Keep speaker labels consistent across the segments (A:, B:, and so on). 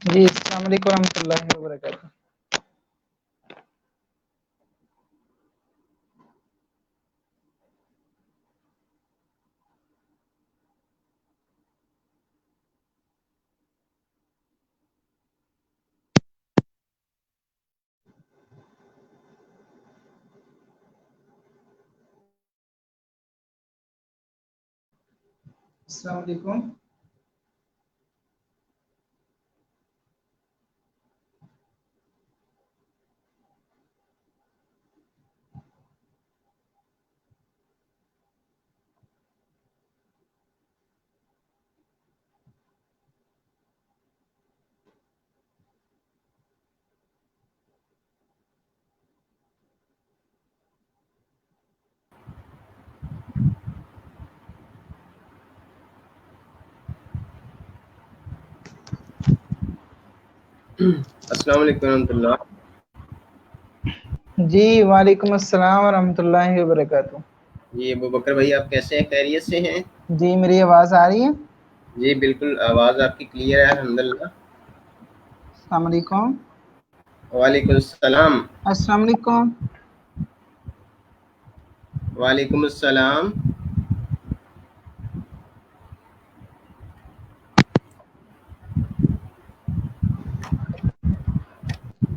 A: جی السلام علیکم ورحمۃ اللہ وبرکاتہ. السلام علیکم.
B: السلام علیکم ورحمۃ اللہ.
A: جی وعلیکم السلام ورحمۃ اللہ وبرکاتہ.
B: جی ابو بکر بھائی آپ کیسے ہیں؟ خیریت سے ہیں؟
A: جی میری آواز آ رہی ہے؟
B: جی بالکل آواز آپ کی کلیئر ہے الحمدللہ.
A: السلام علیکم.
B: وعلیکم السلام.
A: السلام علیکم.
B: وعلیکم السلام.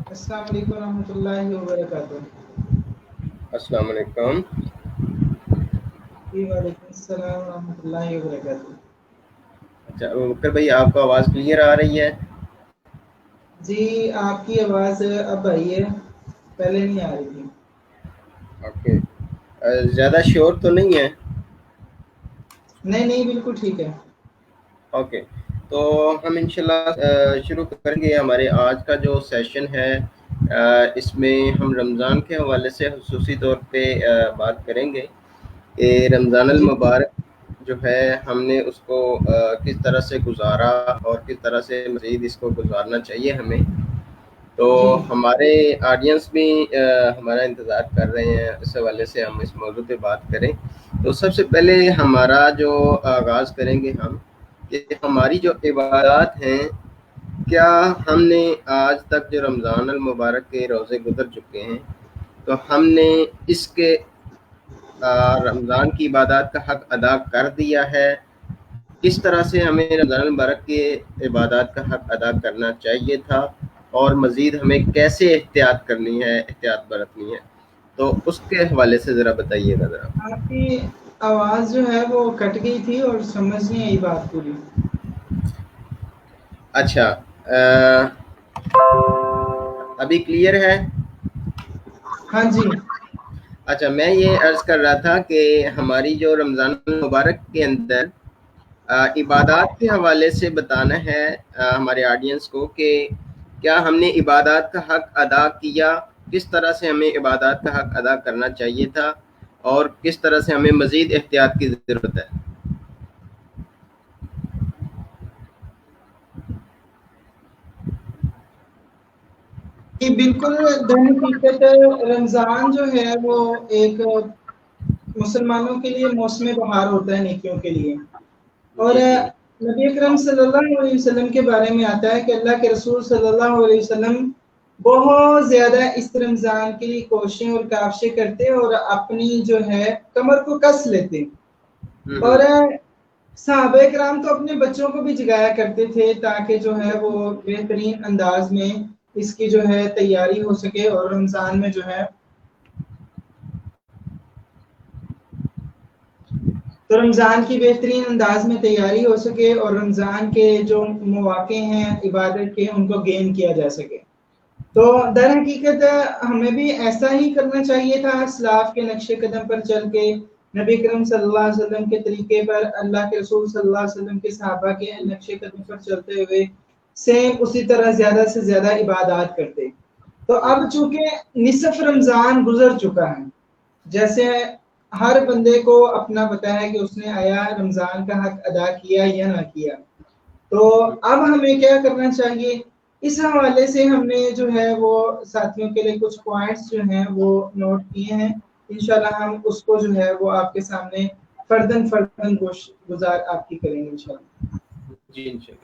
A: السلام علیکم ورحمۃ اللہ وبرکاتہ.
B: السلام علیکم.
A: جی وعلیکم السلام ورحمۃ اللہ وبرکاتہ.
B: اچھا ابو بکر بھائی آپ کو آواز کلیئر آ رہی ہے؟
A: جی آپ کی آواز اب آئی ہے، پہلے نہیں آ رہی تھی.
B: اوکے. زیادہ شور تو نہیں ہے؟
A: نہیں بالکل ٹھیک ہے.
B: اوکے تو ہم انشاءاللہ شروع کریں گے. ہمارے آج کا جو سیشن ہے اس میں ہم رمضان کے حوالے سے خصوصی طور پہ بات کریں گے کہ رمضان
A: جی
B: المبارک جو ہے ہم نے اس کو کس طرح سے گزارا اور کس طرح سے مزید اس کو گزارنا چاہیے ہمیں. تو
A: جی
B: ہمارے آڈینس بھی ہمارا انتظار کر رہے ہیں، اس حوالے سے ہم اس موضوع پہ بات کریں. تو سب سے پہلے ہمارا جو آغاز کریں گے ہم کہ ہماری جو عبادات ہیں، کیا ہم نے آج تک جو رمضان المبارک کے روزے گزر چکے ہیں تو ہم نے اس کے رمضان کی عبادات کا حق ادا کر دیا ہے؟ کس طرح سے ہمیں رمضان المبارک کے عبادات کا حق ادا کرنا چاہیے تھا اور مزید ہمیں کیسے احتیاط کرنی ہے، احتیاط برتنی ہے، تو اس کے حوالے سے ذرا بتائیے گا ذرا.
A: آپ کی آواز جو ہے وہ کٹ گئی تھی اور سمجھ نہیں آئی بات پوری.
B: اچھا ابھی کلیئر ہے؟
A: ہاں جی.
B: اچھا میں یہ عرض کر رہا تھا کہ ہماری جو رمضان المبارک کے اندر عبادات کے حوالے سے بتانا ہے ہمارے آڈینس کو کہ کیا ہم نے عبادات کا حق ادا کیا، کس طرح سے ہمیں عبادات کا حق ادا کرنا چاہیے تھا اور کس طرح سے ہمیں مزید احتیاط کی ضرورت ہے.
A: جی بالکل. در حقیقت رمضان جو ہے وہ ایک مسلمانوں کے لیے موسم بہار ہوتا ہے نیکیوں کے لیے. اور
B: جی جی
A: نبی اکرم صلی اللہ علیہ وسلم کے بارے میں آتا ہے کہ اللہ کے رسول صلی اللہ علیہ وسلم بہت زیادہ اس رمضان کے لیے کوششیں اور کاوشیں کرتے اور اپنی جو ہے کمر کو کس لیتے. اور صحابہ کرام تو اپنے بچوں کو بھی جگایا کرتے تھے تاکہ جو ہے وہ بہترین انداز میں اس کی جو ہے تیاری ہو سکے اور رمضان میں جو ہے تو رمضان کی بہترین انداز میں تیاری ہو سکے اور رمضان کے جو مواقع ہیں عبادت کے ان کو گین کیا جا سکے. تو در حقیقت ہمیں بھی ایسا ہی کرنا چاہیے تھا، اسلاف کے نقش قدم پر چل کے نبی کرم صلی اللہ علیہ وسلم کے طریقے پر، اللہ کے رسول صلی اللہ علیہ وسلم کے صحابہ کے نقش قدم پر چلتے ہوئے سیم اسی طرح زیادہ سے زیادہ عبادات کرتے. تو اب چونکہ نصف رمضان گزر چکا ہے، جیسے ہر بندے کو اپنا پتہ ہے کہ اس نے آیا رمضان کا حق ادا کیا یا نہ کیا. تو اب ہمیں کیا کرنا چاہیے، اس حوالے سے ہم نے جو ہے وہ ساتھیوں کے لیے کچھ پوائنٹس جو ہیں وہ نوٹ کیے ہیں. انشاءاللہ ہم اس کو جو ہے وہ آپ کے سامنے فردن گزار آپ کی کریں گے انشاءاللہ.
B: جی انشاءاللہ.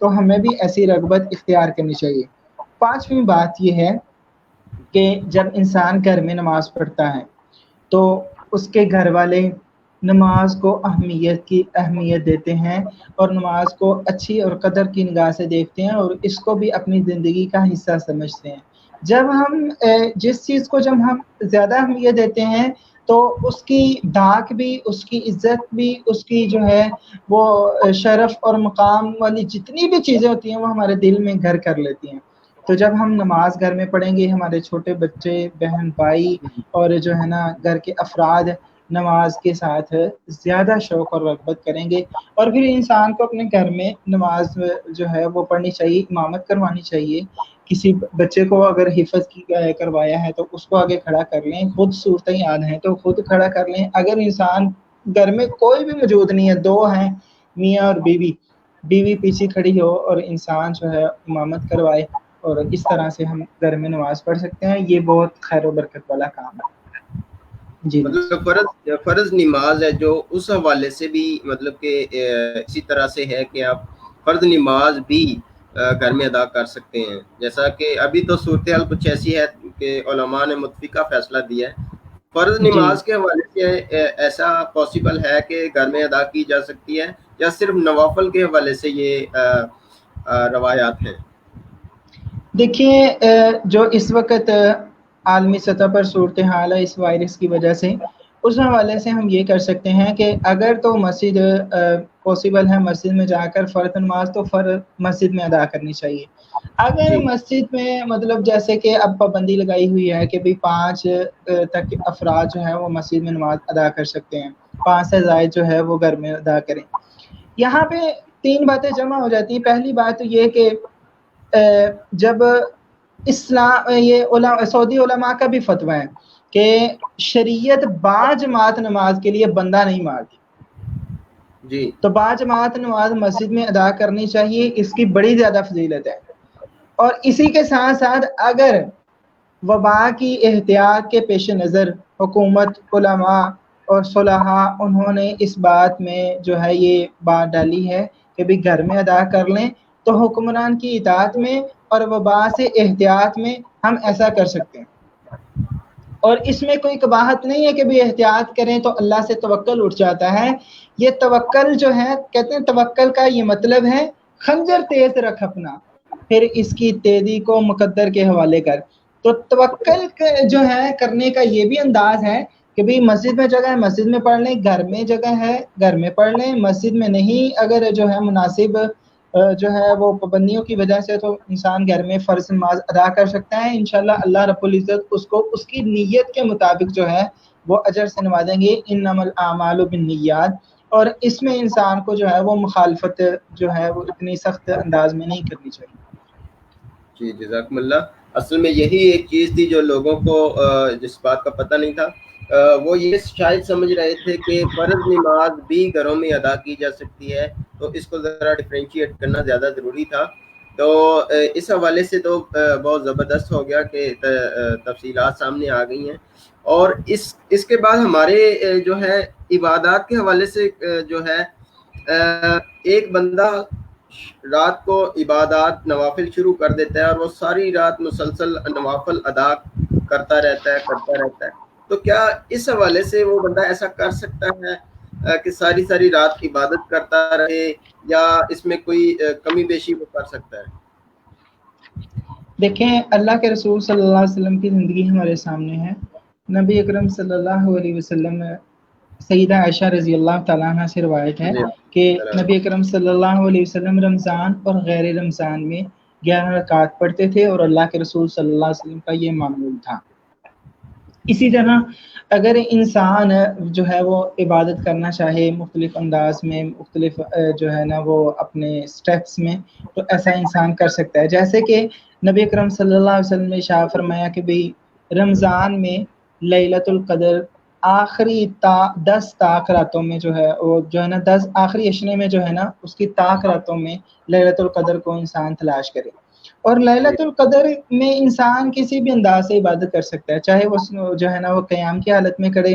A: تو ہمیں بھی ایسی رغبت اختیار کرنی چاہیے۔ پانچویں بات یہ ہے کہ جب انسان گھر میں نماز پڑھتا ہے تو اس کے گھر والے نماز کو اہمیت دیتے ہیں، اور نماز کو اچھی اور قدر کی نگاہ سے دیکھتے ہیں، اور اس کو بھی اپنی زندگی کا حصہ سمجھتے ہیں۔ جب ہم جس چیز کو جب ہم زیادہ اہمیت دیتے ہیں تو اس کی دھاک بھی، اس کی عزت بھی، اس کی جو ہے وہ شرف اور مقام والی جتنی بھی چیزیں ہوتی ہیں وہ ہمارے دل میں گھر کر لیتی ہیں۔ تو جب ہم نماز گھر میں پڑھیں گے، ہمارے چھوٹے بچے، بہن بھائی اور جو ہے نا گھر کے افراد نماز کے ساتھ زیادہ شوق اور رغبت کریں گے، اور پھر انسان کو اپنے گھر میں نماز جو ہے وہ پڑھنی چاہیے، امامت کروانی چاہیے۔ کسی بچے کو اگر حفظ کروایا ہے تو اس کو آگے کھڑا کر لیں، خود صورتیں یاد ہیں تو خود کھڑا کر لیں۔ اگر انسان گھر میں کوئی بھی موجود نہیں ہے، دو ہیں میاں اور بیوی، بیوی پیچھے کھڑی ہو اور انسان جو ہے امامت کروائے، اور اس طرح سے ہم گھر میں نماز پڑھ سکتے ہیں۔ یہ بہت خیر و برکت والا کام ہے۔ جی
B: مطلب فرض نماز ہے جو اس حوالے سے بھی مطلب کہ اسی طرح سے ہے کہ آپ فرض نماز بھی گھر میں ادا کر سکتے ہیں، جیسا کہ ابھی تو صورتحال کچھ ایسی ہے کہ علماء نے متفقہ فیصلہ دیا ہے۔ فرض
A: جی
B: نماز کے حوالے سے ایسا پاسبل ہے کہ گھر میں ادا کی جا سکتی ہے، یا صرف نوافل کے حوالے سے یہ روایات ہیں؟
A: دیکھیے جو اس وقت عالمی سطح پر صورتحال ہے اس وائرس کی وجہ سے، اس حوالے سے ہم یہ کر سکتے ہیں کہ اگر تو مسجد پاسبل ہے مسجد میں جا کر فرض نماز، تو فرض مسجد میں ادا کرنی چاہیے۔ اگر
B: جی
A: مسجد میں مطلب جیسے کہ اب پابندی لگائی ہوئی ہے کہ بھی 5 تک افراد جو ہے وہ مسجد میں نماز ادا کر سکتے ہیں، 5 سے زائد جو ہے وہ گھر میں ادا کریں۔ یہاں پہ 3 باتیں جمع ہو جاتی ہیں۔ پہلی بات تو یہ کہ جب اسلام یہ سعودی علماء کا بھی فتویٰ ہے کہ شریعت باجماعت نماز کے لیے بندہ نہیں مارتی،
B: جی
A: تو باجماعت نماز مسجد میں ادا کرنی چاہیے، اس کی بڑی زیادہ فضیلت ہے۔ اور اسی کے ساتھ ساتھ اگر وبا کی احتیاط کے پیش نظر حکومت، علماء اور صلحاء انہوں نے اس بات میں جو ہے یہ بات ڈالی ہے کہ بھی گھر میں ادا کر لیں، تو حکمران کی اطاعت میں اور وبا سے احتیاط میں ہم ایسا کر سکتے ہیں۔ اور اس میں کوئی قباحت نہیں ہے کہ بھی احتیاط کریں تو اللہ سے توکل اٹھ جاتا ہے۔ یہ توکل جو ہے، کہتے ہیں توکل کا یہ مطلب ہے خنجر تیز رکھ اپنا، پھر اس کی تیزی کو مقدر کے حوالے کر۔ تو توکل جو ہے کرنے کا یہ بھی انداز ہے کہ بھی مسجد میں جگہ ہے مسجد میں پڑھ لیں، گھر میں جگہ ہے گھر میں پڑھ لیں، مسجد میں نہیں اگر جو ہے مناسب جو ہے وہ پابندیوں کی وجہ سے، تو انسان گھر میں فرض نماز ادا کر سکتا ہے۔ انشاءاللہ اللہ رب العزت اس کو اس کی نیت کے مطابق جو ہے وہ اجر سے نوازیں گے، انما الاعمال بالنیات۔ اور اس میں انسان کو جو ہے وہ مخالفت جو ہے وہ اتنی سخت انداز میں نہیں کرنی چاہیے۔
B: جی جزاکم اللہ۔ اصل میں یہی ایک چیز تھی جو لوگوں کو جس بات کا پتہ نہیں تھا، وہ یہ شاید سمجھ رہے تھے کہ فرض نماز بھی گھروں میں ادا کی جا سکتی ہے، تو اس کو ذرا ڈفرینشیٹ کرنا زیادہ ضروری تھا۔ تو اس حوالے سے تو بہت زبردست ہو گیا کہ تفصیلات سامنے آ گئی ہیں۔ اور اس کے بعد ہمارے جو ہے عبادات کے حوالے سے جو ہے ایک بندہ رات کو عبادات نوافل شروع کر دیتا ہے اور وہ ساری رات مسلسل نوافل ادا کرتا رہتا ہے، تو کیا اس حوالے سے وہ بندہ ایسا کر سکتا ہے کہ ساری رات عبادت کرتا رہے، یا اس میں کوئی کمی بیشی وہ کر سکتا ہے؟
A: دیکھیں اللہ کے رسول صلی اللہ علیہ وسلم کی زندگی ہمارے سامنے ہے۔ نبی اکرم صلی اللہ علیہ وسلم، سیدہ عائشہ رضی اللہ تعالیٰ عنہ سے روایت ہے کہ نبی اکرم صلی اللہ علیہ وسلم رمضان اور غیر رمضان میں 11 رکعات پڑھتے تھے، اور اللہ کے رسول صلی اللہ علیہ وسلم کا یہ معمول تھا۔ اسی طرح اگر انسان جو ہے وہ عبادت کرنا چاہے مختلف انداز میں، مختلف جو ہے نا وہ اپنے سٹیپس میں، تو ایسا انسان کر سکتا ہے۔ جیسے کہ نبی اکرم صلی اللہ علیہ وسلم نے ارشاد فرمایا کہ بھئی رمضان میں لیلۃ القدر آخری 10 طاق راتوں میں جو ہے وہ جو ہے نا 10 آخری عشرے میں جو ہے نا اس کی طاق راتوں میں لیلۃ القدر کو انسان تلاش کرے۔ اور لیلۃ القدر میں انسان کسی بھی انداز سے عبادت کر سکتا ہے، چاہے وہ جو ہے نا وہ قیام کی حالت میں کرے،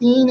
A: 3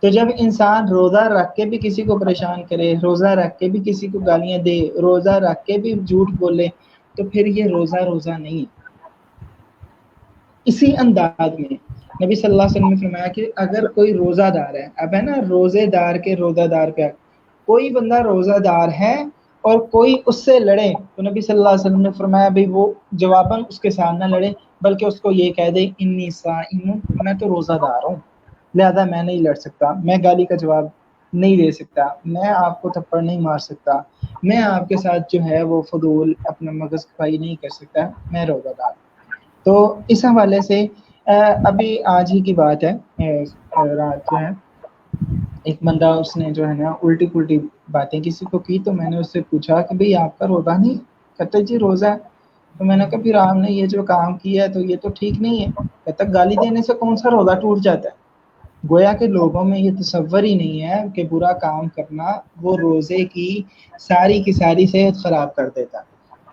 A: تو جب انسان روزہ رکھ کے بھی کسی کو پریشان کرے، روزہ رکھ کے بھی کسی کو گالیاں دے، روزہ رکھ کے بھی جھوٹ بولے، تو پھر یہ روزہ نہیں ہے۔ اسی انداز میں نبی صلی اللہ علیہ وسلم نے فرمایا کہ اگر کوئی روزہ دار ہے، اب ہے نا روزے دار کے روزہ دار پہ، کوئی بندہ روزہ دار ہے اور کوئی اس سے لڑے، تو نبی صلی اللہ علیہ وسلم نے فرمایا بھائی وہ جواباً اس کے سامنے لڑے، بلکہ اس کو یہ کہہ دے انی صائم، میں تو روزہ دار ہوں، لہذا میں نہیں لڑ سکتا، میں گالی کا جواب نہیں دے سکتا، میں آپ کو تھپڑ نہیں مار سکتا، میں آپ کے ساتھ جو ہے وہ فضول اپنا مغز کھپائی نہیں کر سکتا، میں روزہ دار۔ تو اس حوالے سے ابھی آج ہی کی بات ہے، رات جو ہے ایک بندہ اس نے جو ہے نا الٹی پلٹی باتیں کسی کو کی، تو میں نے اس سے پوچھا کہ بھئی آپ کا روزہ نہیں؟ کہتا جی روزہ ہے۔ تو میں نے کہا پھر آپ نے یہ جو کام کیا ہے تو یہ تو ٹھیک نہیں ہے۔ کہتا گالی دینے سے کون سا روزہ ٹوٹ جاتا ہے؟ گویا کہ لوگوں میں یہ تصور ہی نہیں ہے کہ برا کام کرنا وہ روزے کی ساری صحت خراب کر دیتا۔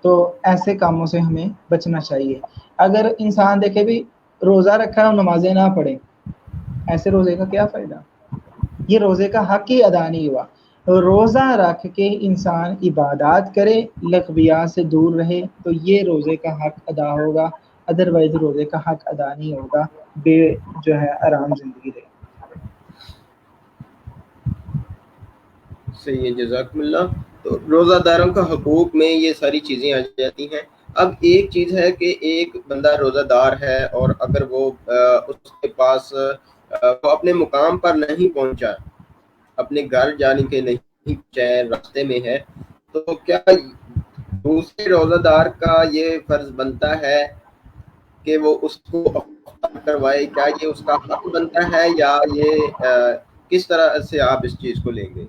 A: تو ایسے کاموں سے ہمیں بچنا چاہیے۔ اگر انسان دیکھے بھی روزہ رکھا ہے اور نمازیں نہ پڑھے، ایسے روزے کا کیا فائدہ؟ یہ روزے کا حق ہی ادا نہیں ہوا۔ روزہ رکھ کے انسان عبادات کرے، لغویات سے دور رہے، تو یہ روزے کا حق ادا ہوگا، ادروائز روزے کا حق ادا نہیں ہوگا، بے جو ہے آرام زندگی رہے۔
B: صحیح ہے، جزاکم اللہ۔ تو روزہ داروں کا حقوق میں یہ ساری چیزیں آ جاتی ہیں۔ اب ایک چیز ہے کہ ایک بندہ روزہ دار ہے اور اگر وہ اس کے پاس وہ اپنے مقام پر نہیں پہنچا، اپنے گھر جانے کے نہیں پہنچا، راستے میں ہے، تو کیا دوسرے روزہ دار کا یہ فرض بنتا ہے کہ وہ اس کو افطار کروائے؟ کیا یہ اس کا حق بنتا ہے یا یہ کس طرح سے آپ اس چیز کو لیں گے؟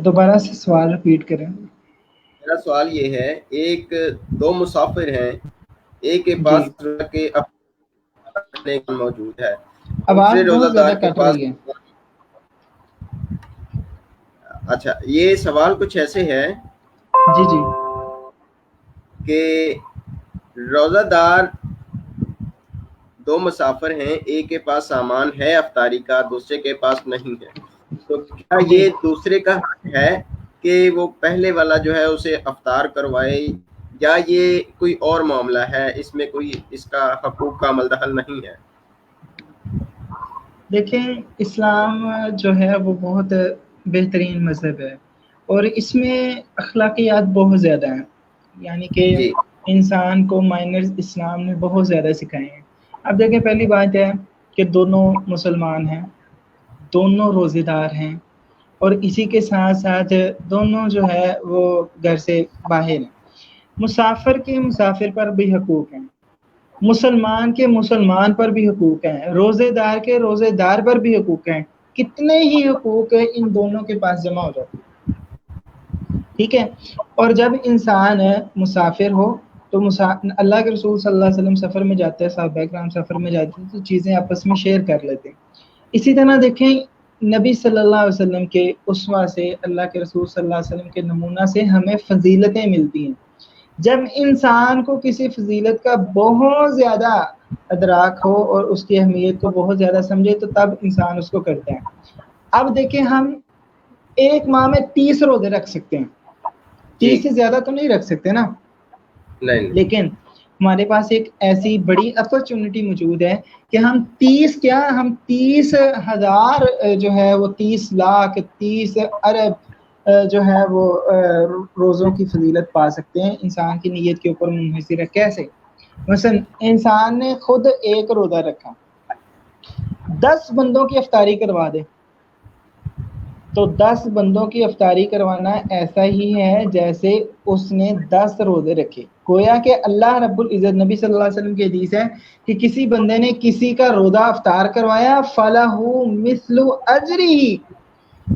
A: دوبارہ سے سوال رپیٹ کریں۔
B: میرا سوال یہ ہے، ایک دو مسافر ہیں، ایک کے
A: جی،
B: پاس کے اپنے موجود ہے،
A: آواز
B: دوسرے روزہ
A: بہت
B: دار
A: زیادہ
B: کے
A: کٹ
B: پاس۔
A: رہی ہے۔
B: اچھا، یہ سوال کچھ ایسے ہے
A: جی جی
B: کہ روزہ دار دو مسافر ہیں، ایک کے پاس سامان ہے افطاری کا، دوسرے کے پاس نہیں ہے، تو کیا
A: جی،
B: یہ دوسرے کا حق ہے کہ وہ پہلے والا جو ہے اسے افطار کروائے، یا یہ کوئی اور معاملہ ہے، اس میں کوئی اس کا حقوق کا عمل دخل نہیں ہے؟
A: دیکھیں اسلام جو ہے وہ بہت بہترین مذہب ہے اور اس میں اخلاقیات بہت زیادہ ہیں، یعنی کہ
B: جی
A: انسان کو مائنرز اسلام نے بہت زیادہ سکھائے ہیں۔ اب دیکھیں پہلی بات ہے کہ دونوں مسلمان ہیں، دونوں روزے دار ہیں، اور اسی کے ساتھ ساتھ دونوں جو ہے وہ گھر سے باہر ہیں۔ مسافر کے مسافر پر بھی حقوق ہیں، مسلمان کے مسلمان پر بھی حقوق ہیں، روزے دار کے روزے دار پر بھی حقوق ہیں، کتنے ہی حقوق ان دونوں کے پاس جمع ہو جاتے ہیں، ٹھیک ہے۔ اور جب انسان مسافر ہو تو اللہ کے رسول صلی اللہ علیہ وسلم سفر میں جاتے ہیں، صحابہ کرام سفر میں جاتے ہیں تو چیزیں آپس میں شیئر کر لیتے ہیں۔ اسی طرح دیکھیں نبی صلی اللہ علیہ وسلم کے اسوہ سے، اللہ کے رسول صلی اللہ علیہ وسلم کے نمونہ سے ہمیں فضیلتیں ملتی ہیں۔ جب انسان کو کسی فضیلت کا بہت زیادہ ادراک ہو اور اس کی اہمیت کو بہت زیادہ سمجھے تو تب انسان اس کو کرتا ہے۔ اب دیکھیں ہم ایک ماہ میں 30 روزے رکھ سکتے ہیں، 30 سے زیادہ تو نہیں رکھ سکتے نا،
B: نہیں،
A: لیکن ہمارے پاس ایک ایسی بڑی اپرچونٹی موجود ہے کہ ہم 30,000 جو ہے وہ 30 لاکھ 30 ارب جو ہے وہ روزوں کی فضیلت پا سکتے ہیں، انسان کی نیت کے اوپر منحصر ہے۔ کیسے؟ مثلا انسان نے خود ایک روزہ رکھا، 10 بندوں کی افطاری کروا دے تو 10 بندوں کی افطاری کروانا ایسا ہی ہے جیسے اس نے 10 روزے رکھے۔ گویا کہ اللہ رب العزت، نبی صلی اللہ علیہ وسلم کی حدیث ہے کہ کسی بندے نے کسی کا روزہ افطار کروایا فَلَهُ مِثْلُ أَجْرِهِ،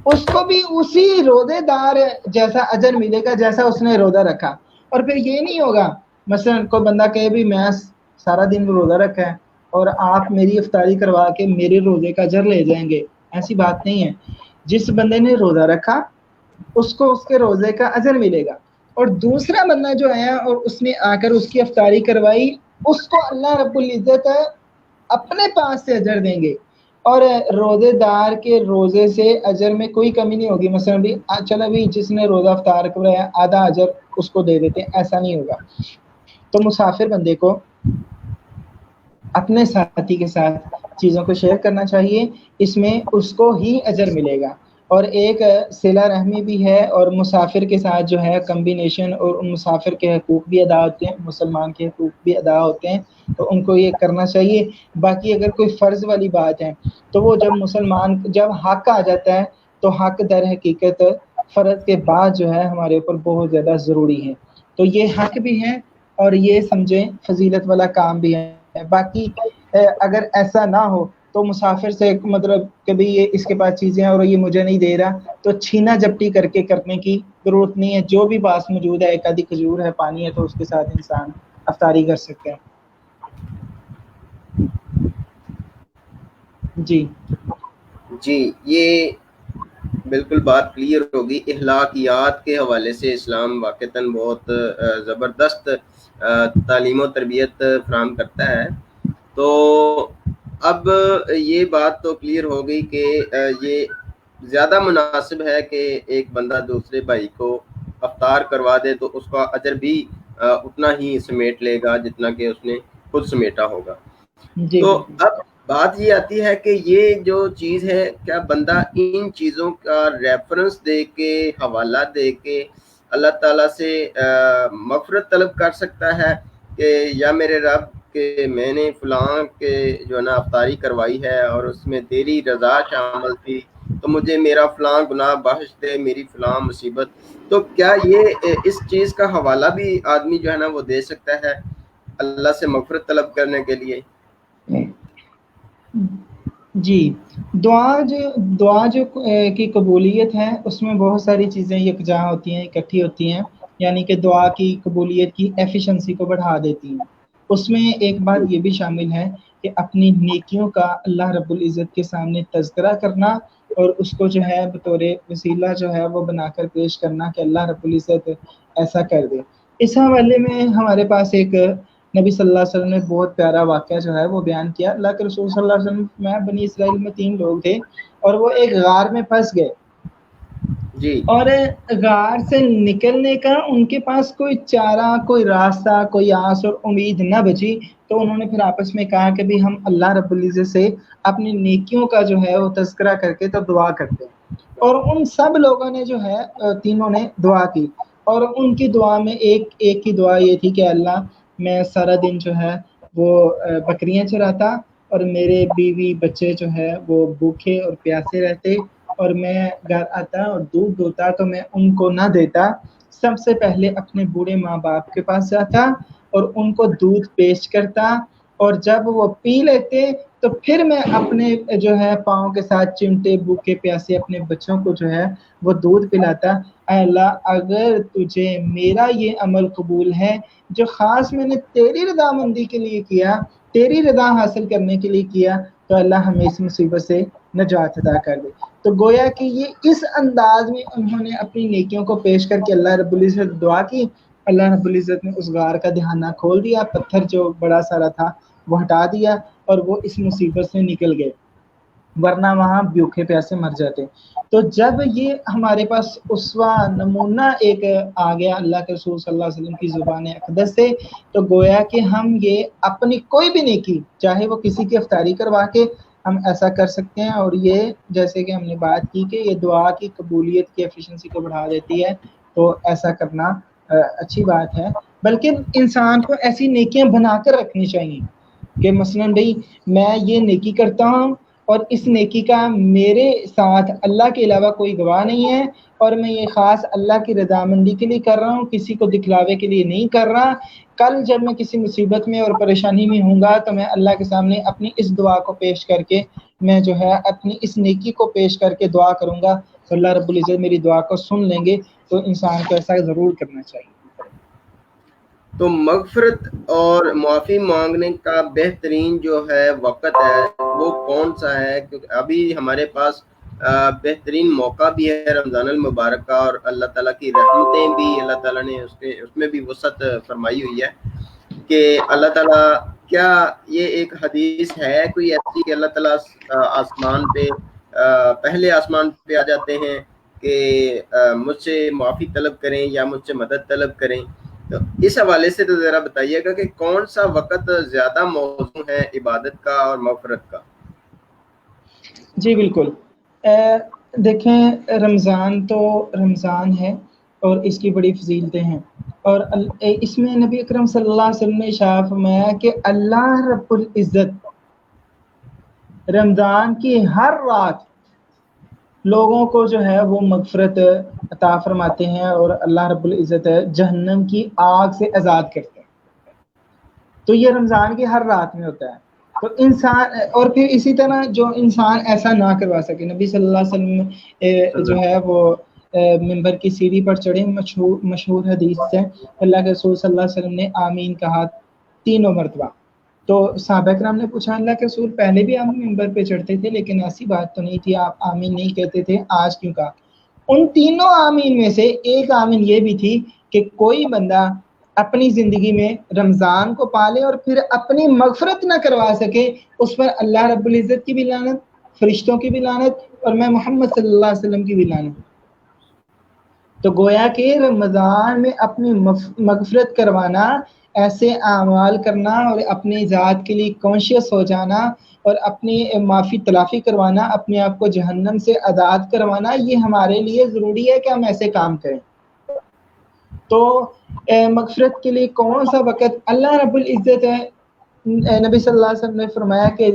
A: اس کو بھی اسی روزے دار جیسا اجر ملے گا جیسا اس نے روزہ رکھا۔ اور پھر یہ نہیں ہوگا مثلا کوئی بندہ کہے بھی میں سارا دن روزہ رکھا ہے اور آپ میری افطاری کروا کے میرے روزے کا اجر لے جائیں گے، ایسی بات نہیں ہے۔ جس بندے نے روزہ رکھا اس کو اس کے روزے کا اجر ملے گا، اور دوسرا بندہ جو ہے اور اس نے آ کر اس کی افطاری کروائی، اس کو اللہ رب العزت اپنے پاس سے اجر دیں گے۔ اور روزے دار کے روزے سے اجر میں کوئی کمی نہیں ہوگی. مثلا بھی چل ابھی جس نے روزہ افطار کرایا آدھا اجر اس کو دے دیتے ہیں, ایسا نہیں ہوگا. تو مسافر بندے کو اپنے ساتھی کے ساتھ چیزوں کو شیئر کرنا چاہیے, اس میں اس کو ہی اجر ملے گا. اور ایک صلہ رحمی بھی ہے, اور مسافر کے ساتھ جو ہے کمبینیشن, اور مسافر کے حقوق بھی ادا ہوتے ہیں, مسلمان کے حقوق بھی ادا ہوتے ہیں, تو ان کو یہ کرنا چاہیے. باقی اگر کوئی فرض والی بات ہے تو وہ جب حق آ جاتا ہے تو حق در حقیقت فرض کے بعد جو ہے ہمارے اوپر بہت زیادہ ضروری ہے. تو یہ حق بھی ہے اور یہ سمجھیں فضیلت والا کام بھی ہے. باقی اگر ایسا نہ ہو تو مسافر سے مطلب کبھی یہ اس کے پاس چیزیں اور یہ مجھے نہیں دے رہا, تو چھینا جپٹی کر کے کرنے کی ضرورت نہیں ہے. جو بھی پاس موجود ہے, ایک آدھی کھجور ہے, پانی ہے, تو اس کے ساتھ انسان افطاری کر سکتے ہیں. جی
B: جی, یہ بالکل بات کلیئر ہوگی. اخلاقیات کے حوالے سے اسلام واقعتاً بہت زبردست تعلیم و تربیت فراہم کرتا ہے. تو اب یہ بات تو کلیئر ہو گئی کہ یہ زیادہ مناسب ہے کہ ایک بندہ دوسرے بھائی کو افطار کروا دے تو اس کا اجر بھی اتنا ہی سمیٹ لے گا جتنا کہ اس نے خود سمیٹا ہوگا.
A: جی
B: تو
A: بالکل.
B: اب بات یہ آتی ہے کہ یہ جو چیز ہے, کیا بندہ ان چیزوں کا ریفرنس دے کے, حوالہ دے کے اللہ تعالیٰ سے مغفرت طلب کر سکتا ہے کہ یا میرے رب کہ میں نے فلاں کے جو ہے نا افطاری کروائی ہے اور اس میں تیری رضا شامل تھی, تو مجھے میرا فلاں گناہ بخش دے, میری فلاں مصیبت. تو کیا یہ اس چیز کا حوالہ بھی آدمی جو ہے نا وہ دے سکتا ہے اللہ سے مغفرت طلب کرنے کے لیے؟
A: جی, دعا جو کی قبولیت ہے اس میں بہت ساری چیزیں یکجا ہوتی ہیں, اکٹھی ہوتی ہیں, یعنی کہ دعا کی قبولیت کی ایفیشنسی کو بڑھا دیتی ہیں. اس میں ایک بات یہ بھی شامل ہے کہ اپنی نیکیوں کا اللہ رب العزت کے سامنے تذکرہ کرنا, اور اس کو جو ہے بطور وسیلہ جو ہے وہ بنا کر پیش کرنا کہ اللہ رب العزت ایسا کر دے. اس حوالے میں ہمارے پاس ایک نبی صلی اللہ علیہ وسلم نے بہت پیارا واقعہ جو ہے وہ بیان کیا. اللہ کے رسول صلی اللہ علیہ وسلم میں بنی اسرائیل میں 3 لوگ تھے اور وہ ایک غار میں پھنس گئے.
B: جی,
A: اور غار سے نکلنے کا ان کے پاس کوئی چارہ, کوئی راستہ, کوئی آس اور امید نہ بچی. تو انہوں نے پھر آپس میں کہا کہ بھی ہم اللہ رب العزت سے اپنی نیکیوں کا جو ہے وہ تذکرہ کر کے تو دعا کرتے ہیں. اور ان سب لوگوں نے جو ہے تینوں نے دعا کی, اور ان کی دعا میں ایک کی دعا یہ تھی کہ اللہ میں سارا دن جو ہے وہ بکریاں چراتا اور میرے بیوی بچے جو ہے وہ بھوکے اور پیاسے رہتے, اور میں گھر آتا اور دودھ دھوتا تو میں ان کو نہ دیتا, سب سے پہلے اپنے بوڑھے ماں باپ کے پاس جاتا اور ان کو دودھ پیش کرتا, اور جب وہ پی لیتے تو پھر میں اپنے جو ہے پاؤں کے ساتھ چمٹے بھوکے پیاسے اپنے بچوں کو جو ہے وہ دودھ پلاتا. اے اللہ, اگر تجھے میرا یہ عمل قبول ہے جو خاص میں نے تیری رضامندی کے لیے کیا, تیری رضا حاصل کرنے کے لیے کیا, تو اللہ ہمیں اس مصیبت سے نجات عطا کر دے. تو گویا کہ یہ اس انداز میں انہوں نے اپنی نیکیوں کو پیش کر کے اللہ رب العزت دعا کی. اللہ رب العزت نے اس غار کا دہانہ کھول دیا, پتھر جو بڑا سارا تھا وہ ہٹا دیا, اور وہ اس مصیبت سے نکل گئے, ورنہ وہاں بھوکے پیاسے مر جاتے. تو جب یہ ہمارے پاس اسوہ نمونہ ایک آ گیا اللہ کے رسول صلی اللہ علیہ وسلم کی زبان اقدس سے, تو گویا کہ ہم یہ اپنی کوئی بھی نیکی, چاہے وہ کسی کی افطاری کروا کے, ہم ایسا کر سکتے ہیں. اور یہ جیسے کہ ہم نے بات کی کہ یہ دعا کی قبولیت کی ایفیشنسی کو بڑھا دیتی ہے, تو ایسا کرنا اچھی بات ہے. بلکہ انسان کو ایسی نیکیاں بنا کر رکھنی چاہیے کہ مثلاً بھائی میں یہ نیکی کرتا ہوں اور اس نیکی کا میرے ساتھ اللہ کے علاوہ کوئی گواہ نہیں ہے, اور میں یہ خاص اللہ کی رضامندی کے لیے کر رہا ہوں, کسی کو دکھلاوے کے لیے نہیں کر رہا. کل جب میں کسی مصیبت میں اور پریشانی میں ہوں گا تو میں اللہ کے سامنے اپنی اس دعا کو پیش کر کے, میں جو ہے اپنی اس نیکی کو پیش کر کے دعا کروں گا, تو اللہ رب العزت میری دعا کو سن لیں گے. تو انسان کو ایسا ضرور کرنا چاہیے.
B: تو مغفرت اور معافی مانگنے کا بہترین جو ہے وقت ہے وہ کون سا ہے؟ کیونکہ ابھی ہمارے پاس بہترین موقع بھی ہے رمضان المبارک کا, اور اللہ تعالیٰ کی رحمتیں بھی اللہ تعالیٰ نے اس میں بھی وسعت فرمائی ہوئی ہے کہ اللہ تعالیٰ کیا یہ ایک حدیث ہے کوئی ایسی کہ اللہ تعالیٰ آسمان پہ پہلے آسمان پہ آ جاتے ہیں کہ مجھ سے معافی طلب کریں یا مجھ سے مدد طلب کریں؟ تو اس حوالے سے تو ذرا بتائیے گا کہ کون سا وقت زیادہ موزوں ہے عبادت کا اور مغفرت کا؟
A: جی بالکل، دیکھیں رمضان تو رمضان ہے اور اس کی بڑی فضیلتیں ہیں، اور اس میں نبی اکرم صلی اللہ علیہ وسلم نے ارشاد فرمایا کہ اللہ رب العزت رمضان کی ہر رات لوگوں کو جو ہے وہ مغفرت عطا فرماتے ہیں اور اللہ رب العزت جہنم کی آگ سے آزاد کرتے ہیں۔ تو یہ رمضان کی ہر رات میں ہوتا ہے۔ تو انسان، اور پھر اسی طرح جو انسان ایسا نہ کروا سکے، نبی صلی اللہ علیہ وسلم جو ہے وہ ممبر کی سیڑھی پر چڑھے، مشہور حدیث ہے، اللہ کے رسول صلی اللہ علیہ وسلم نے آمین کہا 3 مرتبہ۔ تو صحابہ کرام نے پوچھا اللہ کے رسول پہلے بھی آپ ممبر پہ چڑھتے تھے لیکن ایسی بات تو نہیں تھی، آپ آمین نہیں کہتے تھے، آج کیوں کہا؟ ان تینوں آمین میں سے ایک آمین یہ بھی تھی کہ کوئی بندہ اپنی زندگی میں رمضان کو پالے اور پھر اپنی مغفرت نہ کروا سکے، اس پر اللہ رب العزت کی بھی لعنت، فرشتوں کی بھی لعنت، اور میں محمد صلی اللہ علیہ وسلم کی بھی لعنت۔ تو گویا کہ رمضان میں اپنی مغفرت کروانا، ایسے اعمال کرنا اور اپنی ذات کے لیے کانشیس ہو جانا اور اپنی معافی تلافی کروانا، اپنے آپ کو جہنم سے آزاد کروانا، یہ ہمارے لیے ضروری ہے کہ ہم ایسے کام کریں۔ تو مغفرت کے لیے کون سا وقت؟ اللہ رب العزت ہے، نبی صلی اللہ علیہ وسلم نے فرمایا کہ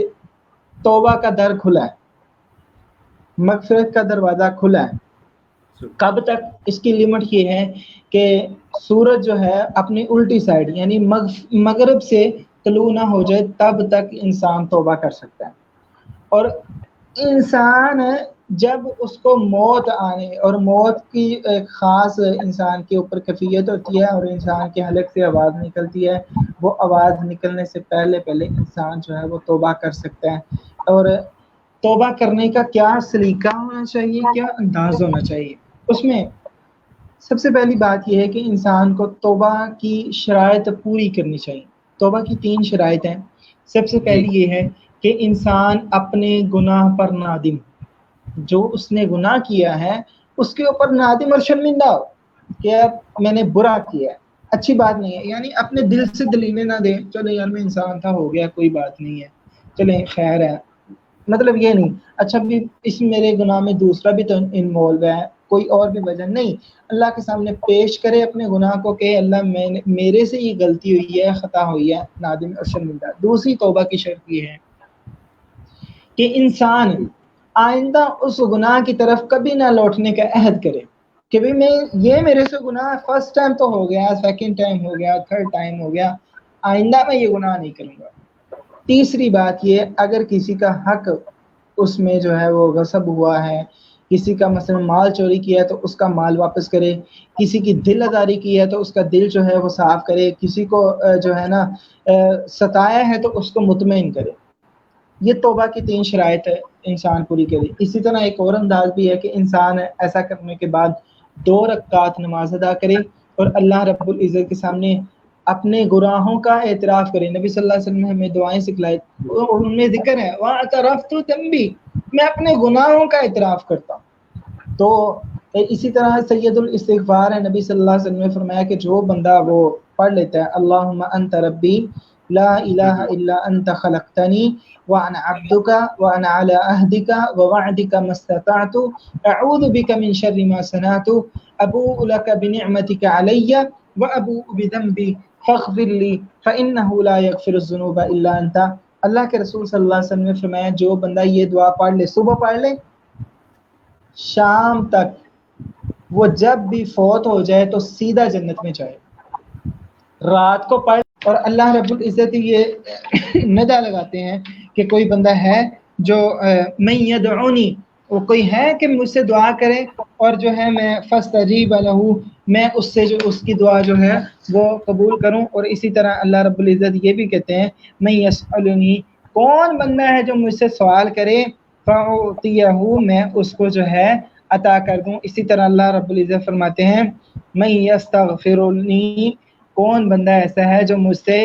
A: توبہ کا در کھلا ہے، مغفرت کا دروازہ کھلا ہے۔ کب تک؟ اس کی لمٹ یہ ہے کہ سورج جو ہے اپنی الٹی سائڈ یعنی مغرب سے طلوع نہ ہو جائے تب تک انسان توبہ کر سکتا ہے۔ اور انسان جب اس کو موت آنے، اور موت کی ایک خاص انسان کے اوپر کیفیت ہوتی ہے اور انسان کے حلق سے آواز نکلتی ہے، وہ آواز نکلنے سے پہلے انسان جو ہے وہ توبہ کر سکتا ہے۔ اور توبہ کرنے کا کیا سلیقہ ہونا چاہیے، کیا انداز ہونا چاہیے؟ اس میں سب سے پہلی بات یہ ہے کہ انسان کو توبہ کی شرائط پوری کرنی چاہیے۔ توبہ کی 3 شرائط ہیں۔ سب سے پہلی یہ ہے کہ انسان اپنے گناہ پر نادم، جو اس نے گناہ کیا ہے اس کے اوپر نادم اور شرمندہ ہو کہ میں نے برا کیا ہے، اچھی بات نہیں ہے، یعنی اپنے دل سے دلیلیں نہ دیں، چلو یار میں انسان تھا، ہو گیا، کوئی بات نہیں ہے، چلیں خیر ہے، مطلب یہ نہیں اچھا بھی اس میرے گناہ میں دوسرا بھی تو انوالو ہے، کوئی اور بھی وجہ نہیں، اللہ کے سامنے پیش کرے اپنے گناہ کو کہ اللہ میرے سے یہ غلطی ہوئی ہے، خطا ہوئی ہے، نادم اور شرمندہ۔ دوسری توبہ کی شرط یہ ہے کہ انسان آئندہ اس گناہ کی طرف کبھی نہ لوٹنے کا عہد کرے کہ بھی یہ میرے سے گناہ فرسٹ ٹائم تو ہو گیا، سیکنڈ ٹائم ہو گیا، تھرڈ ٹائم ہو گیا، آئندہ میں یہ گناہ نہیں کروں گا۔ تیسری بات یہ، اگر کسی کا حق اس میں جو ہے وہ غصب ہوا ہے، کسی کا مثلا مال چوری کیا ہے تو اس کا مال واپس کرے، کسی کی دل آزاری کی ہے تو اس کا دل جو ہے وہ صاف کرے، کسی کو جو ہے نا ستایا ہے تو اس کو مطمئن کرے۔ یہ توبہ کی 3 شرائط ہے انسان پوری کرے۔ اسی طرح ایک اور انداز بھی ہے کہ انسان ایسا کرنے کے بعد 2 رکعات نماز ادا کرے اور اللہ رب العزت کے سامنے اپنے گناہوں کا اعتراف کرے۔ نبی صلی اللہ علیہ وسلم نے ہمیں دعائیں سکھلائی، ان میں ذکر ہے وَاعْتَرَفْتُ ذَنْبِي، میں اپنے گناہوں کا اعتراف کرتا ہوں۔ تو اسی طرح سید الاستغفار ہے، نبی صلی اللہ علیہ وسلم نے فرمایا کہ جو بندہ وہ پڑھ لیتا ہے اللہم انت ربی لا الہ الا انت خلقتنی وانا عبدک وانا علی عہدک ووعدک ما استطعت اعوذ بک من شر ما صنعت ابوء لک بنعمتک علی وابوء بذنبی فاغفر لی فانہ لا یغفر الذنوب الا انت۔ اللہ کے رسول صلی اللہ علیہ وسلم نے فرمایا جو بندہ یہ دعا پڑھ لے، صبح پڑھ لے، شام تک وہ جب بھی فوت ہو جائے تو سیدھا جنت میں جائے، رات کو پڑھ۔ اور اللہ رب العزت یہ ندہ لگاتے ہیں کہ کوئی بندہ ہے جو من یدعونی، وہ کوئی ہے کہ مجھ سے دعا کرے اور جو ہے میں فاستجیب لہ، میں اس سے جو اس کی دعا جو ہے وہ قبول کروں۔ اور اسی طرح اللہ رب العزت یہ بھی کہتے ہیں من یسألنی، کون بندہ ہے جو مجھ سے سوال کرے فاعطیہ، میں اس کو جو ہے عطا کر دوں۔ اسی طرح اللہ رب العزت فرماتے ہیں من یستغفرنی، کون بندہ ایسا ہے جو مجھ سے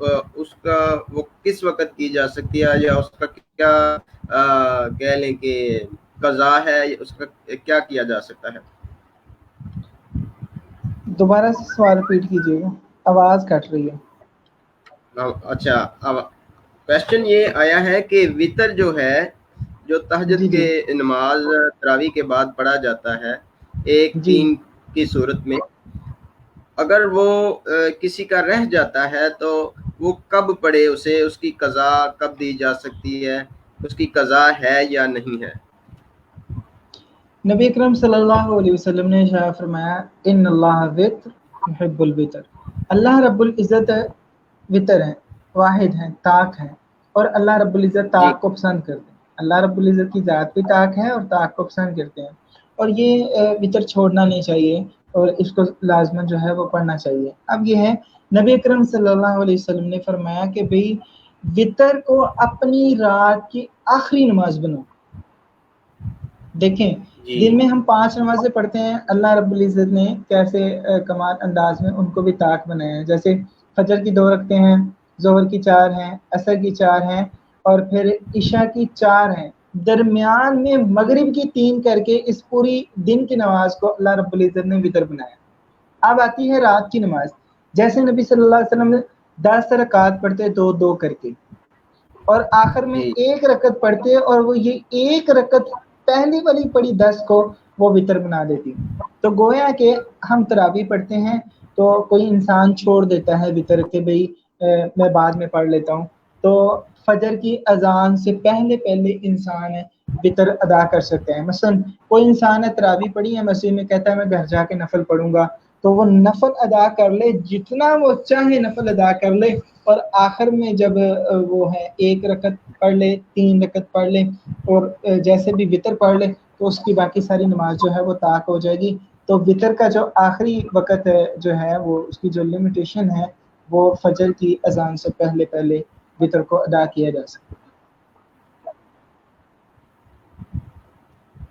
B: اس کا وہ کس وقت کی جا سکتی ہے یا اس کا کیا کہہ لیں کہ قضا ہے, اس کا کیا کیا جا سکتا ہے؟
A: دوبارہ سے سوال ریپیٹ کیجیے گا, آواز کٹ رہی ہے.
B: اچھا, اب کوشچن یہ آیا ہے کہ وطر جو ہے, جو تہجد
A: جی
B: کے
A: جی
B: نماز تراویح کے بعد پڑھا جاتا ہے ایک
A: جی
B: ٹیم کی صورت میں, اگر وہ کسی کا رہ جاتا ہے تو وہ کب پڑھے اسے, اس کی قضا کب دی جا سکتی ہے, اس کی قضا ہے یا نہیں ہے؟
A: نبی اکرم صلی اللہ علیہ وسلم نے ارشاد فرمایا ان اللہ وتر یحب الوتر, اللہ رب العزت وطر ہے, واحد ہے, طاق ہے, اور اللہ رب العزت
B: جی
A: طاق کو پسند کرتے ہیں. اللہ رب العزت کی ذات بھی طاق ہے اور طاق کو پسند کرتے ہیں, اور یہ وطر چھوڑنا نہیں چاہیے اور اس کو لازمن جو ہے وہ پڑھنا چاہیے. اب یہ ہے نبی اکرم صلی اللہ علیہ وسلم نے فرمایا کہ بھئی وطر کو اپنی رات کی آخری نماز بناؤ. دیکھیں
B: جی
A: دن میں ہم 5 نمازیں پڑھتے ہیں, اللہ رب العزت نے کیسے کمال انداز میں ان کو بھی طاق بنایا ہے. جیسے فجر کی 2 رکعتیں ہیں, ظہر کی 4 ہیں, عصر کی 4 ہیں, اور پھر عشاء کی 4 ہیں, درمیان میں مغرب کی 3 کر کے اس پوری دن کی نماز کو اللہ رب العزت نے وطر بنایا. اب آتی ہے رات کی نماز, جیسے نبی صلی اللہ علیہ وسلم 10 رکعات پڑھتے 2 کر کے, اور آخر میں
B: جی
A: 1 رکعت پڑھتے, اور وہ یہ 1 رکعت پہلی والی پڑھی 10 کو وہ وطر بنا دیتی. تو گویا کہ ہم تراویح پڑھتے ہیں تو کوئی انسان چھوڑ دیتا ہے وطر کے بھئی میں بعد میں پڑھ لیتا ہوں, تو فجر کی اذان سے پہلے انسان وطر ادا کر سکتے ہیں. مثلا کوئی انسان ہے تراویح پڑھی ہے مسجد میں, کہتا ہے میں گھر جا کے نفل پڑھوں گا, تو وہ نفل ادا کر لے, جتنا وہ چاہے نفل ادا کر لے, اور آخر میں جب وہ ہے 1 رکعت پڑھ لے, 3 رکعت پڑھ لے, اور جیسے بھی وطر پڑھ لے, تو اس کی باقی ساری نماز جو ہے وہ طاق ہو جائے گی. تو وطر کا جو آخری وقت جو ہے وہ اس کی جو لمیٹیشن ہے وہ فجر کی اذان سے پہلے وطر کو ادا کیا جا سکتا ہے.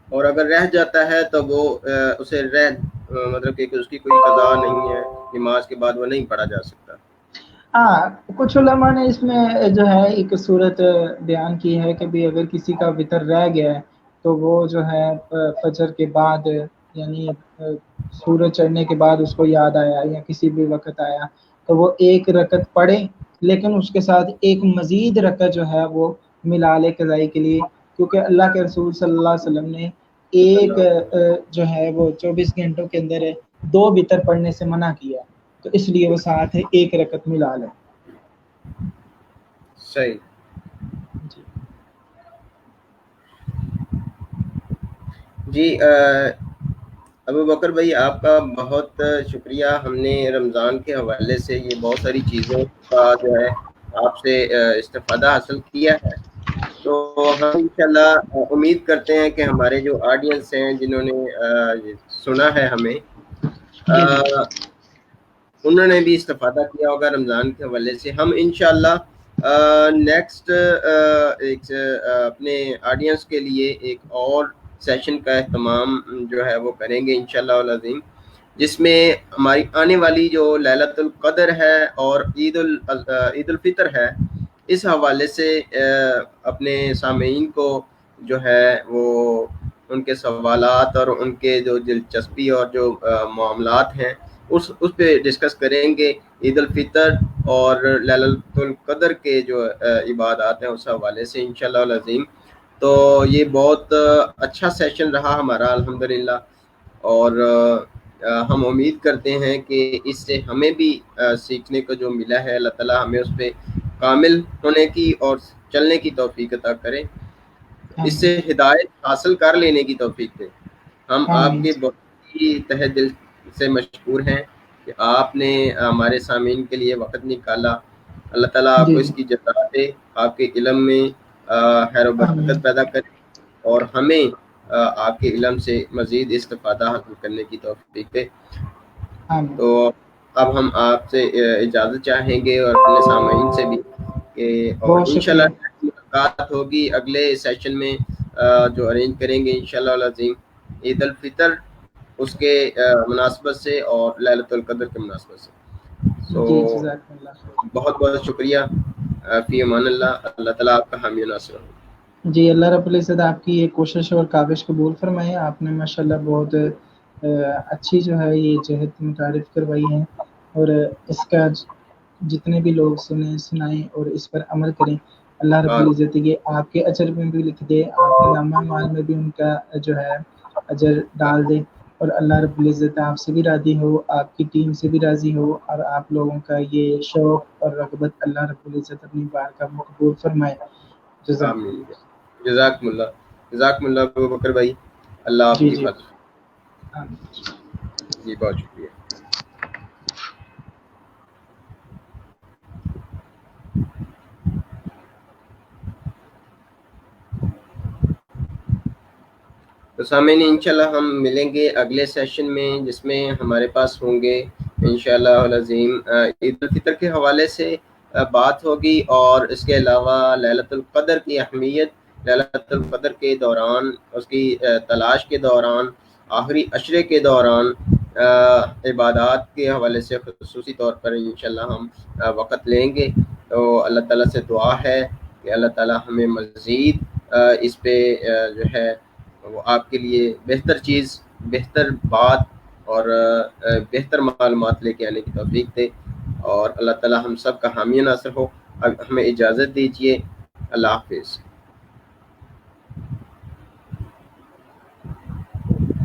B: اور اگر رہ جاتا ہے تو وہ اسے مطلب کہ اس کی کوئی قضا نہیں ہے, نماز کے بعد وہ نہیں پڑھا جا سکتا.
A: ہاں, کچھ علماء نے اس میں جو ہے ایک صورت بیان کی ہے کہ بھی اگر کسی کا وطر رہ گیا ہے تو وہ جو ہے فجر کے بعد, یعنی سورج چڑھنے کے بعد اس کو یاد آیا یا کسی بھی وقت آیا, تو وہ 1 رکعت پڑھے, لیکن اس کے ساتھ ایک مزید رکعت جو ہے وہ ملا لے قضائی کے لیے, کیونکہ اللہ کے رسول صلی اللہ علیہ وسلم نے ایک جو ہے وہ 24 گھنٹوں کے اندر 2 وطر پڑھنے سے منع کیا, تو اس لیے وہ ساتھ 1 رکعت ملا لیں.
B: صحیح.
A: جی
B: جی ابو بکر بھائی, آپ کا بہت شکریہ. ہم نے رمضان کے حوالے سے یہ بہت ساری چیزوں کا جو ہے آپ سے استفادہ حاصل کیا ہے. تو ہم انشاءاللہ امید کرتے ہیں کہ ہمارے جو آڈینس ہیں جنہوں نے سنا ہے ہمیں,
A: جی جی
B: انہوں نے بھی استفادہ کیا ہوگا رمضان کے حوالے سے. ہم انشاءاللہ نیکسٹ اپنے آڈینس کے لیے ایک اور سیشن کا اہتمام جو ہے وہ کریں گے انشاءاللہ العظیم, جس میں ہماری آنے والی جو لیلۃ القدر ہے اور عید الفطر ہے, اس حوالے سے اپنے سامعین کو جو ہے وہ ان کے سوالات اور ان کے جو دلچسپی اور جو معاملات ہیں اس پہ ڈسکس کریں گے. عید الفطر اور لیلۃ القدر کے جو عبادات ہیں اس حوالے سے انشاءاللہ العظیم. تو یہ بہت اچھا سیشن رہا ہمارا الحمدللہ, اور ہم امید کرتے ہیں کہ اس سے ہمیں بھی سیکھنے کو جو ملا ہے اللہ تعالیٰ ہمیں اس پہ کامل ہونے کی اور چلنے کی توفیق عطا کرے, اس
A: آمین
B: سے ہدایت حاصل کر لینے کی توفیق دے. ہم آپ
A: آمین.
B: کے بہت ہی تہ دل سے مشکور ہیں کہ آپ نے ہمارے سامعین کے لیے وقت نکالا. اللہ تعالیٰ آپ
A: جی
B: کو
A: جی
B: اس کی جزا دے, آپ کے علم میں خیر و
A: آمین
B: برکت پیدا کرے, اور ہمیں آپ کے علم سے مزید استفادہ حاصل کرنے کی توفیق دے.
A: آمین.
B: تو اب ہم آپ سے اجازت چاہیں گے اور اپنے سامعین سے بھی کہ, اور
A: بہت
B: انشاءاللہ
A: شکریہ.
B: ملاقات ہوگی اگلے سیشن میں جو ارینج کریں گے انشاءاللہ العظیم عید الفطر اس کے مناسبت سے اور لیلۃ القدر کے مناسبت سے. سو بہت بہت شکریہ. فی امان اللہ. اللہ تعالیٰ آپ کا حامی و ناصر ہو.
A: جی اللہ رب العزت آپ کی یہ کوشش اور کاوش قبول فرمائے. آپ نے ماشاءاللہ بہت اچھی جو ہے یہ جہد متعارف کروائی ہے، اور اس کا جتنے بھی لوگ سنائیں اور اس پر عمل کریں، اللہ رب العزت یہ آپ کے اجر میں بھی لکھ دے، آپ کے نامہ مال میں بھی ان کا جو ہے اجر ڈال دے، اور اللہ رب العزت آپ سے بھی راضی ہو، آپ کی ٹیم سے بھی راضی ہو، اور آپ لوگوں کا یہ شوق اور رغبت اللہ رب العزت اپنی بارگاہ میں قبول فرمائے.
B: آمین. جزاکم اللہ. جزاکم اللہ ابو بکر بھائی. اللہ آپ کی حفاظت. جی بہت شکریہ. تو سامعین انشاءاللہ ہم ملیں گے اگلے سیشن میں، جس میں ہمارے پاس ہوں گے انشاءاللہ العظیم عید الفطر کے حوالے سے بات ہوگی، اور اس کے علاوہ لیلۃ القدر کی اہمیت، لیلۃ القدر کے دوران، اس کی تلاش کے دوران، آخری عشرے کے دوران عبادات کے حوالے سے خصوصی طور پر انشاءاللہ ہم وقت لیں گے. تو اللہ تعالیٰ سے دعا ہے کہ اللہ تعالیٰ ہمیں مزید اس پہ جو ہے وہ آپ کے لیے بہتر چیز، بہتر بات اور بہتر معلومات لے کے آنے کی توفیق دے، اور اللہ تعالیٰ ہم سب کا حامی ناصر ہو. اب ہمیں اجازت دیجیے. اللہ حافظ.